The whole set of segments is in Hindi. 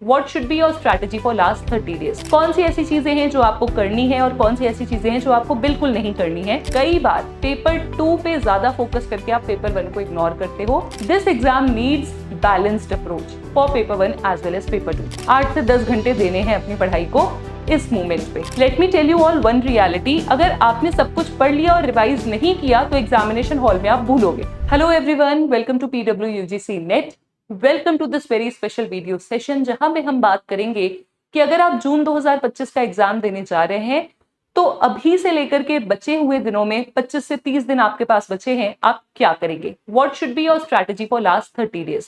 What should be your strategy for last 30 days. कौन सी ऐसी चीजें हैं जो आपको करनी है और कौन सी ऐसी चीजें हैं जो आपको बिल्कुल नहीं करनी है। कई बार पेपर 2 पे ज्यादा फोकस करके आप पेपर 1 को इग्नोर करते हो। This exam needs balanced approach for paper 1 as well as paper 2। 8 से 10 घंटे देने हैं अपनी पढ़ाई को इस मूवमेंट पे। Let me tell you all one reality, अगर आपने सब कुछ पढ़ लिया और रिवाइज नहीं किया तो एग्जामिनेशन हॉल में आप भूलोगे। Hello everyone, welcome to PWUGC net. Welcome to this very special video session, जहां पे हम बात करेंगे कि अगर आप जून 2025 का एग्जाम देने जा रहे हैं तो अभी से लेकर के बचे हुए दिनों में 25 से 30 दिन आपके पास बचे हैं, आप क्या करेंगे। What should be your strategy for last 30 days.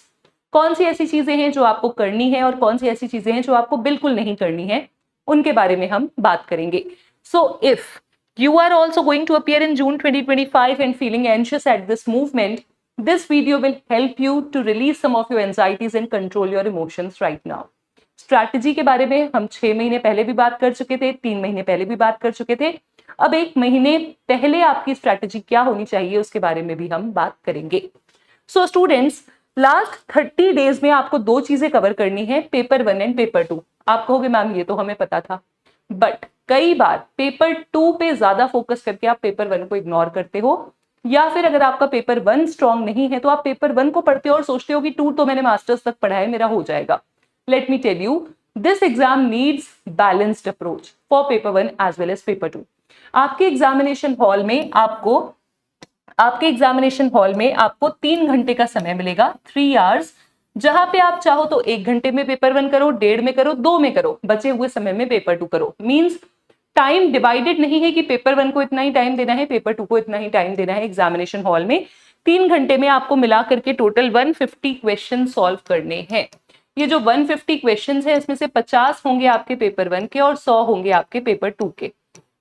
कौन सी ऐसी चीजें हैं जो आपको करनी है और कौन सी ऐसी चीजें हैं जो आपको बिल्कुल नहीं करनी है, उनके बारे में हम बात करेंगे। So if you are also going to appear in June 2025 and feeling anxious at this movement, this video will help you to release some of your anxieties and control your emotions right now. Strategy के बारे में हम 6 महीने पहले भी बात कर चुके थे, 3 महीने पहले भी बात कर चुके थे। अब 1 महीने पहले आपकी स्ट्रैटेजी क्या होनी चाहिए उसके बारे में भी हम बात करेंगे। सो स्टूडेंट्स, लास्ट 30 डेज में आपको 2 चीजें कवर करनी है, पेपर 1 एंड पेपर 2। आप कहोगे मैम ये तो हमें पता था, बट कई बार पेपर 2 पे ज्यादा फोकस करके आप पेपर 1 को इग्नोर करते हो, या फिर अगर आपका पेपर 1 स्ट्रांग नहीं है तो आप पेपर 1 को पढ़ते हो और सोचते हो कि 2 तो मैंने मास्टर्स तक पढ़ा है, मेरा हो जाएगा। Let me tell you, this exam needs balanced approach for paper 1 as well as paper 2। आपके एग्जामिनेशन हॉल में आपको 3 घंटे का समय मिलेगा, 3 आवर्स, जहां पे आप चाहो तो 1 घंटे में पेपर 1 करो, 1.5 में करो, 2 में करो, बचे हुए समय में पेपर 2 करो। मींस टाइम डिवाइडेड नहीं है कि पेपर 1 को इतना ही टाइम देना है, पेपर 2 को इतना ही टाइम देना है। एग्जामिनेशन हॉल में 3 घंटे में आपको मिला करके टोटल 150 क्वेश्चन सॉल्व करने हैं। ये जो 150 क्वेश्चन है इसमें से 50 होंगे आपके पेपर 1 के और 100 होंगे आपके पेपर 2 के,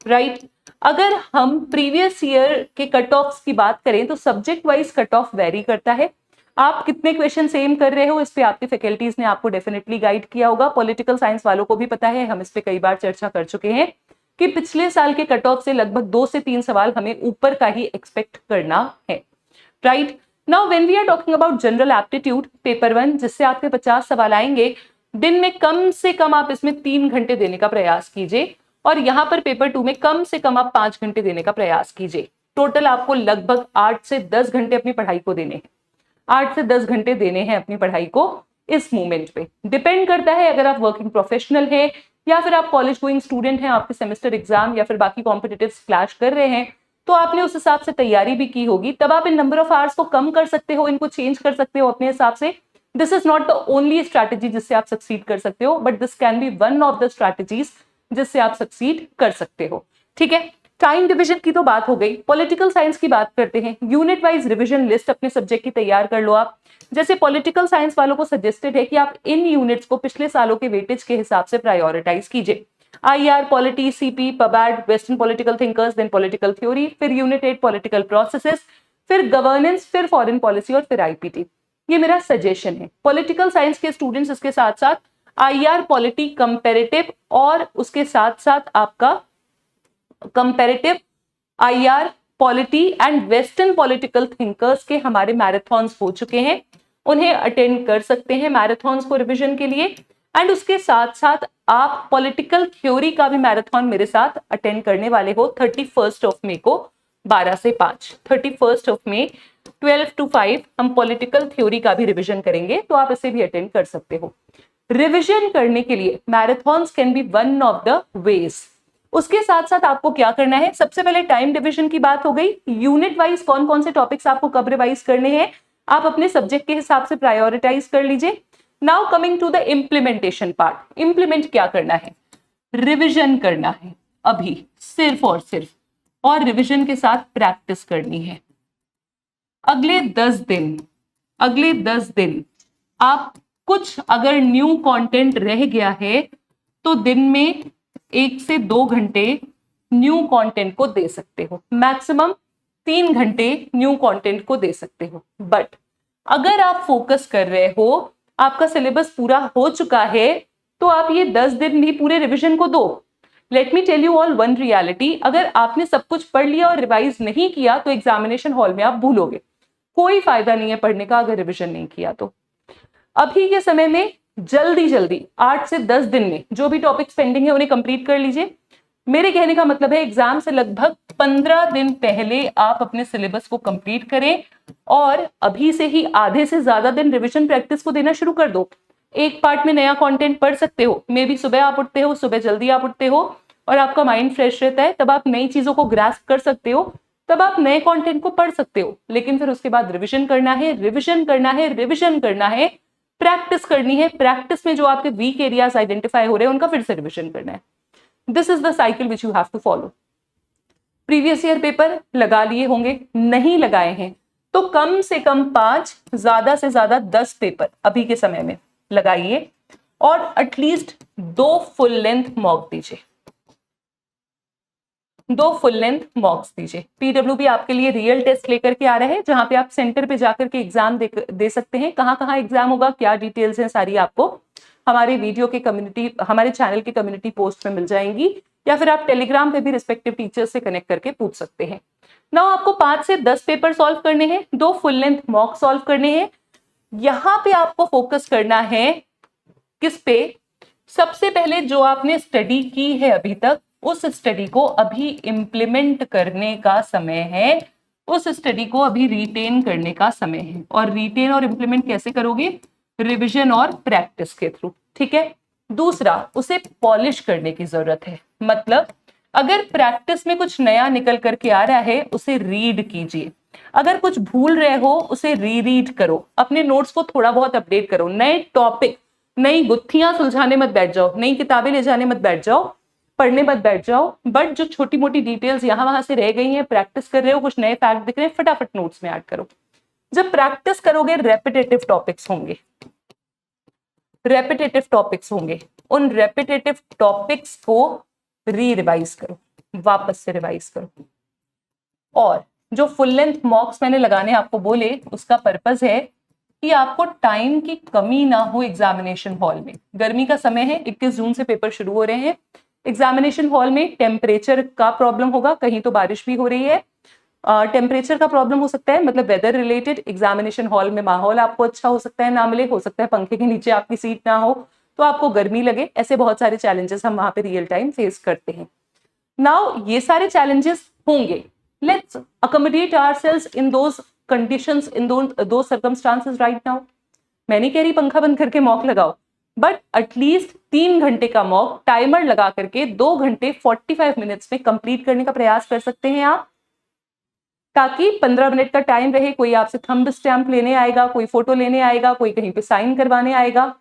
राइट। अगर हम प्रीवियस ईयर के कट ऑफ्स की बात करें तो subject wise cut off very करता है। आप कितने क्वेश्चन सेम कर रहे हो इस पे आपके फैकल्टीज ने आपको डेफिनेटली गाइड किया होगा। पॉलिटिकल साइंस वालों को भी पता है, हम इस पे कई बार चर्चा कर चुके हैं कि पिछले साल के कट ऑफ से लगभग 2 से 3 सवाल हमें ऊपर का ही एक्सपेक्ट करना है, right. Now when we are talking about general aptitude paper 1, जिससे आपके 50 सवाल आएंगे, दिन में कम से कम आप इसमें 3 घंटे देने का प्रयास कीजिए, और यहां पर पेपर 2 में कम से कम आप 5 घंटे देने का प्रयास कीजिए। टोटल आपको लगभग 8 से 10 घंटे अपनी पढ़ाई को देने हैं। 8 से 10 घंटे देने हैं अपनी पढ़ाई को इस मूवमेंट पे। डिपेंड करता है अगर आप वर्किंग प्रोफेशनल हैं या फिर आप कॉलेज गोइंग स्टूडेंट हैं, आपके सेमेस्टर एग्जाम या फिर बाकी कॉम्पिटिटिव क्लैश कर रहे हैं, तो आपने उस हिसाब से तैयारी भी की होगी। तब आप इन नंबर ऑफ आवर्स को कम कर सकते हो, इनको चेंज कर सकते हो अपने हिसाब से। This is not the only strategy जिससे आप सक्सीड कर सकते हो, but this can be one of the strategies जिससे आप सक्सीड कर सकते हो, ठीक है। टाइम डिवीजन की तो बात हो गई, पॉलिटिकल साइंस की बात करते हैं। यूनिट वाइज रिवीजन लिस्ट अपने सब्जेक्ट की तैयार कर लो आप। जैसे पॉलिटिकल साइंस वालों को सजेस्टेड है कि आप इन यूनिट्स को पिछले सालों के वेटेज के हिसाब से प्रायोरिटाइज कीजिए। IR, पॉलिटी, CP, पबैड, western political thinkers, then political theory, फिर यूनिट 8 पॉलिटिकल प्रोसेसेस, फिर गवर्नेंस, फिर फॉरेन पॉलिसी और फिर IPT। ये मेरा सजेशन है। पॉलिटिकल साइंस के स्टूडेंट्स इसके साथ साथ IR, पॉलिटी, कंपेरेटिव और उसके साथ साथ आपका comparative, IR, polity and western political thinkers के हमारे मैराथन्स हो चुके हैं, उन्हें अटेंड कर सकते हैं मैराथन्स को रिवीजन के लिए। एंड उसके साथ साथ आप पॉलिटिकल थ्योरी का भी मैराथन मेरे साथ अटेंड करने वाले हो 31 मई को 12 से 5। 31 मई 12 to 5 हम पॉलिटिकल थ्योरी का भी रिवीजन करेंगे, तो आप इसे भी अटेंड कर सकते हो। रिवीजन करने के लिए marathons can be one of the ways. उसके साथ साथ आपको क्या करना है, सबसे पहले टाइम डिवीजन की बात हो गई। यूनिट वाइज कौन कौन से टॉपिक्स आपको कब रिवाइज करने हैं, आप अपने सब्जेक्ट के हिसाब से प्रायोरिटाइज कर लीजिए। Now coming to the implementation part. Implement क्या करना है, रिवीजन करना है अभी सिर्फ और सिर्फ, और रिवीजन के साथ प्रैक्टिस करनी है। अगले 10 दिन आप कुछ अगर न्यू कंटेंट रह गया है तो दिन में 1 से 2 घंटे न्यू कंटेंट को दे सकते हो, मैक्सिमम 3 घंटे न्यू कंटेंट को दे सकते हो। बट अगर आप फोकस कर रहे हो, आपका सिलेबस पूरा हो चुका है, तो आप ये 10 दिन भी पूरे रिवीजन को दो। Let me tell you all one reality, अगर आपने सब कुछ पढ़ लिया और रिवाइज नहीं किया तो एग्जामिनेशन हॉल में आप भूलोगे। कोई फायदा नहीं है पढ़ने का अगर रिवीजन नहीं किया तो। अभी के समय में जल्दी जल्दी 8 से 10 दिन में जो भी टॉपिक्स पेंडिंग है उन्हें कंप्लीट कर लीजिए। मेरे कहने का मतलब है एग्जाम से लगभग 15 दिन पहले आप अपने सिलेबस को कंप्लीट करें और अभी से ही आधे से ज्यादा दिन रिवीजन प्रैक्टिस को देना शुरू कर दो। एक पार्ट में नया कंटेंट पढ़ सकते हो, मे बी सुबह आप उठते हो, सुबह जल्दी आप उठते हो और आपका माइंड फ्रेश रहता है, तब आप नई चीजों को ग्रास्प कर सकते हो, तब आप नए कंटेंट को पढ़ सकते हो। लेकिन फिर उसके बाद रिवीजन करना है, रिवीजन करना है, रिवीजन करना है, प्रैक्टिस करनी है। प्रैक्टिस में जो आपके वीक एरियाज आइडेंटिफाई हो रहे हैं उनका फिर से रिवीजन करना है। This is the cycle which you have to follow. Previous year paper लगा लिए होंगे, नहीं लगाए हैं तो कम से कम 5, ज्यादा से ज्यादा 10 पेपर अभी के समय में लगाइए और एटलीस्ट 2 फुल लेंथ मॉक दीजिए, 2 फुल लेंथ मॉक्स दीजिए। पीडब्ल्यूबी आपके लिए रियल टेस्ट लेकर के आ रहा है जहां पे आप सेंटर पे जाकर के एग्जाम दे सकते हैं। कहां कहां एग्जाम होगा, क्या डिटेल्स हैं, सारी आपको हमारे वीडियो के कम्युनिटी, हमारे चैनल के कम्युनिटी पोस्ट में मिल जाएंगी, या फिर आप टेलीग्राम पे भी रिस्पेक्टिव टीचर्स से कनेक्ट करके पूछ सकते हैं। नाउ आपको 5 से 10 पेपर सॉल्व करने हैं, 2 फुल लेंथ मॉक सॉल्व करने हैं। यहां पे आपको फोकस करना है किस पे? सबसे पहले जो आपने स्टडी की है अभी तक, उस स्टडी को अभी इंप्लीमेंट करने का समय है, उस स्टडी को अभी रिटेन करने का समय है। और रिटेन और इंप्लीमेंट कैसे करोगे? रिवीजन और प्रैक्टिस के थ्रू, ठीक है। दूसरा, उसे पॉलिश करने की जरूरत है। मतलब अगर प्रैक्टिस में कुछ नया निकल करके आ रहा है उसे रीड कीजिए, अगर कुछ भूल रहे हो उसे रीरीड करो, अपने नोट्स को थोड़ा बहुत अपडेट करो, नए टॉपिक, नई गुत्थियां सुलझाने मत बैठ जाओ, नई किताबें ले जाने मत बैठ जाओ, पढ़ने मत बैठ जाओ, बट जो छोटी मोटी डिटेल्स यहां वहां से रह गई हैं, प्रैक्टिस कर रहे हो, कुछ नए फैक्ट दिख रहे हैं, फटाफट नोट्स में ऐड करो। जब प्रैक्टिस करोगे रेपिटेटिव टॉपिक्स होंगे, रेपिटेटिव टॉपिक्स होंगे, उन रेपिटेटिव टॉपिक्स को रिवाइज करो, वापस से रिवाइज करो। और जो फुल लेंथ मॉक्स मैंने लगाने आपको बोले, उसका पर्पस है कि आपको टाइम की कमी ना हो एग्जामिनेशन हॉल में। गर्मी का समय है, 21 जून से पेपर शुरू हो रहे हैं। एग्जामिनेशन हॉल में टेम्परेचर का प्रॉब्लम होगा, कहीं तो बारिश भी हो रही है, टेम्परेचर का प्रॉब्लम हो सकता है, मतलब वेदर रिलेटेड। एग्जामिनेशन हॉल में माहौल आपको अच्छा हो सकता है ना मिले, हो सकता है पंखे के नीचे आपकी सीट ना हो तो आपको गर्मी लगे। ऐसे बहुत सारे चैलेंजेस हम वहां पे रियल टाइम फेस करते हैं। नाउ ये सारे चैलेंजेस होंगे, let's accommodate ourselves in those conditions, in those circumstances right now. मैं नहीं कह रही पंखा बंद करके मॉक लगाओ, बट एटलीस्ट 3 घंटे का मॉक टाइमर लगा करके 2 घंटे 45 मिनट्स में कंप्लीट करने का प्रयास कर सकते हैं आप, ताकि 15 मिनट का टाइम रहे। कोई आपसे थंब स्टैंप लेने आएगा, कोई फोटो लेने आएगा, कोई कहीं पे साइन करवाने आएगा,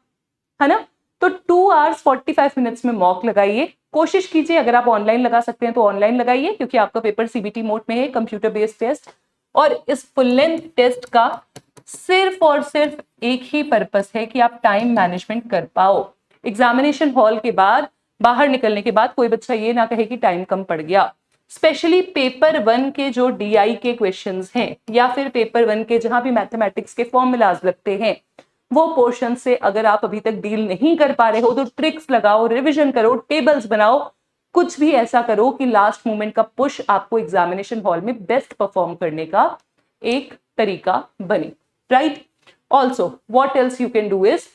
है ना। तो 2 आवर्स 45 मिनट्स में मॉक लगाइए। कोशिश कीजिए अगर आप ऑनलाइन लगा सकते हैं तो ऑनलाइन लगाइए, क्योंकि आपका पेपर सीबीटी मोड में है, कंप्यूटर बेस्ड टेस्ट। और इस फुल लेंथ टेस्ट का सिर्फ और सिर्फ एक ही पर्पस है कि आप टाइम मैनेजमेंट कर पाओ। एग्जामिनेशन हॉल के बाद, बाहर निकलने के बाद कोई बच्चा ये ना कहे कि टाइम कम पड़ गया। स्पेशली पेपर 1 के जो डीआई के क्वेश्चंस हैं, या फिर पेपर 1 के जहां भी मैथमेटिक्स के फॉर्मूलाज लगते हैं, वो पोर्शन से अगर आप अभी तक डील नहीं कर पा रहे हो तो ट्रिक्स लगाओ, रिवीजन करो, टेबल्स बनाओ, कुछ भी ऐसा करो कि लास्ट मोमेंट का पुश आपको एग्जामिनेशन हॉल में बेस्ट परफॉर्म करने का एक तरीका बने, right. Also what else you can do is,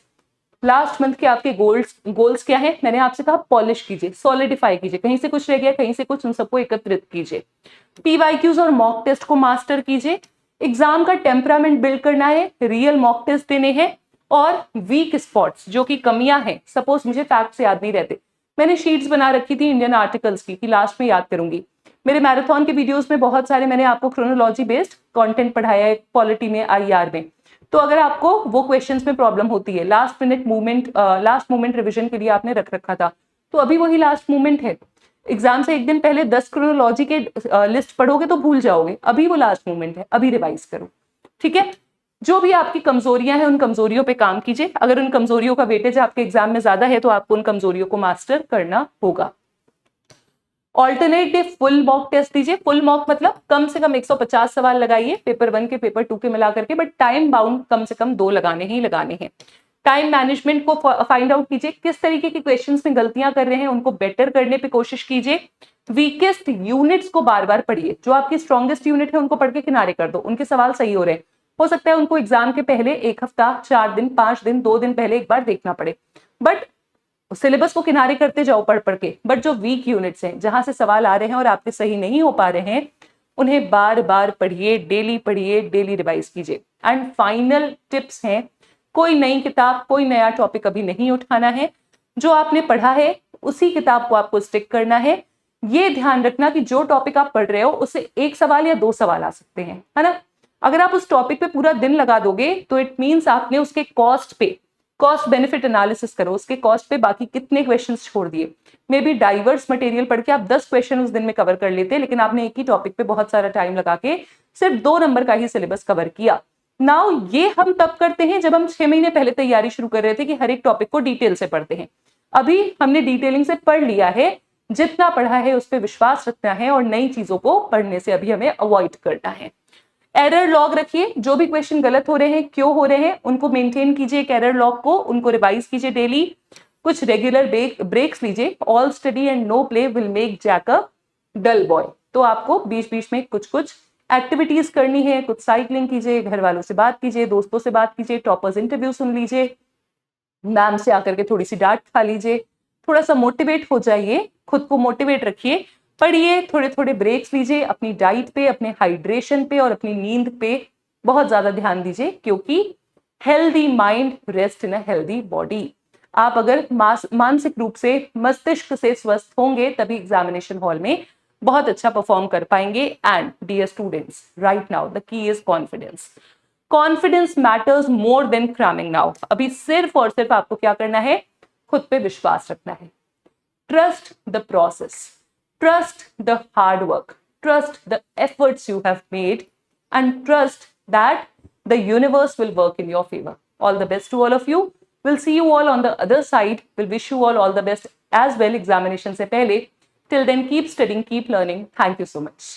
last month के आपके गोल्स क्या है? मैंने आपसे कहा पॉलिश कीजिए, सॉलिडिफाई कीजिए, कहीं से कुछ रह गया, कहीं से कुछ, उन सबको एकत्रित कीजिए। पीवाईक्यूज और मॉक टेस्ट को मास्टर कीजिए। एग्जाम का टेम्परामेंट बिल्ड करना है, रियल मॉक टेस्ट देने हैं। और वीक स्पॉट्स, जो कि कमियां हैं, सपोज मुझे फैक्ट्स याद नहीं रहते, मैंने शीट्स बना रखी थी इंडियन आर्टिकल्स की कि लास्ट में याद करूंगी। मेरे मैराथन के वीडियोस में बहुत सारे मैंने आपको क्रोनोलॉजी बेस्ड कंटेंट पढ़ाया है, पॉलिटी में, आईआर में। तो अगर आपको वो क्वेश्चंस में प्रॉब्लम होती है, लास्ट मोमेंट रिवीजन के लिए आपने रख रखा था, तो अभी वही लास्ट मोमेंट है। एग्जाम से एक दिन पहले 10 क्रोनोलॉजी के लिस्ट पढ़ोगे तो भूल जाओगे, अभी वो लास्ट मोमेंट है, अभी रिवाइज करो, ठीक है। जो भी आपकी कमजोरियां हैं उन कमजोरियों पे काम कीजिए। अगर उन कमजोरियों का वेटेज आपके एग्जाम में ज्यादा है तो आपको उन कमजोरियों को मास्टर करना होगा। ऑल्टरनेटिव फुल मॉक टेस्ट दीजिए। फुल मॉक मतलब कम से कम 150 सवाल लगाइए, पेपर 1 के पेपर 2 के मिला करके, बट टाइम बाउंड कम से कम 2 लगाने ही लगाने हैं। टाइम मैनेजमेंट को फाइंड आउट कीजिए, किस तरीके के क्वेश्चंस में गलतियां कर रहे हैं, उनको बेटर करने पे कोशिश कीजिए। वीकेस्ट यूनिट्स को बार बार पढ़िए, जो आपकी स्ट्रॉन्गेस्ट यूनिट है उनको पढ़ के किनारे कर दो, उनके सवाल सही हो रहे हैं, हो सकता है उनको एग्जाम के पहले 1 हफ्ता, 4 दिन, 5 दिन, 2 दिन पहले एक बार देखना पड़े, बट सिलेबस को किनारे करते जाओ पढ़ पढ़ के। बट जो वीक यूनिट्स हैं, जहां से सवाल आ रहे हैं और आपके सही नहीं हो पा रहे हैं, उन्हें बार बार पढ़िए, डेली रिवाइज कीजिए। एंड फाइनल टिप्स हैं, कोई नई किताब, कोई नया टॉपिक अभी नहीं उठाना है। जो आपने पढ़ा है उसी किताब को आपको स्टिक करना है। ये ध्यान रखना कि जो टॉपिक आप पढ़ रहे हो उससे 1 सवाल या 2 सवाल आ सकते हैं, है ना। अगर आप उस टॉपिक पे पूरा दिन लगा दोगे तो इट मींस आपने उसके कॉस्ट बेनिफिट एनालिसिस करो, उसके कॉस्ट पे बाकी कितने क्वेश्चंस छोड़ दिए। मे बी डाइवर्स मटेरियल पढ़ के आप 10 क्वेश्चन उस दिन में कवर कर लेते, लेकिन आपने एक ही टॉपिक पे बहुत सारा टाइम लगा के सिर्फ 2 नंबर का ही सिलेबस कवर किया। नाउ ये हम तब करते हैं जब हम 6 महीने पहले तैयारी शुरू कर रहे थे कि हर एक टॉपिक को डिटेल से पढ़ते हैं। अभी हमने डिटेलिंग से पढ़ लिया है, जितना पढ़ा है उस पर विश्वास रखना है और नई चीजों को पढ़ने से अभी हमें अवॉइड करना है। एरर लॉग रखिए, जो भी क्वेश्चन गलत हो रहे हैं, क्यों हो रहे हैं, उनको मेंटेन कीजिए एक एरर लॉग को, उनको रिवाइज कीजिए डेली। कुछ रेगुलर ब्रेक्स लीजिए। All study and no play will make Jack a dull boy. तो आपको बीच बीच में कुछ कुछ एक्टिविटीज करनी है, कुछ साइकिलिंग कीजिए, घर वालों से बात कीजिए, दोस्तों से बात कीजिए, टॉपर्स इंटरव्यू सुन लीजिए, मैम से आकर के थोड़ी सी डांट खा लीजिए, थोड़ा सा मोटिवेट हो जाइए, खुद को मोटिवेट रखिए, पढ़िए, थोड़े थोड़े ब्रेक्स लीजिए, अपनी डाइट पे, अपने हाइड्रेशन पे और अपनी नींद पे बहुत ज्यादा ध्यान दीजिए, क्योंकि healthy mind rest in a healthy body. आप अगर मानसिक रूप से, मस्तिष्क से स्वस्थ होंगे तभी एग्जामिनेशन हॉल में बहुत अच्छा परफॉर्म कर पाएंगे। And dear students, right now the key is confidence. Confidence matters more than cramming now. अभी सिर्फ और सिर्फ आपको क्या करना है, खुद पे विश्वास रखना है। Trust the process, trust the hard work, trust the efforts you have made, and trust that the universe will work in your favor. All the best to all of you. We'll see you all on the other side. We'll wish you all the best as well examination se pehle. Till then, keep studying, keep learning. Thank you so much.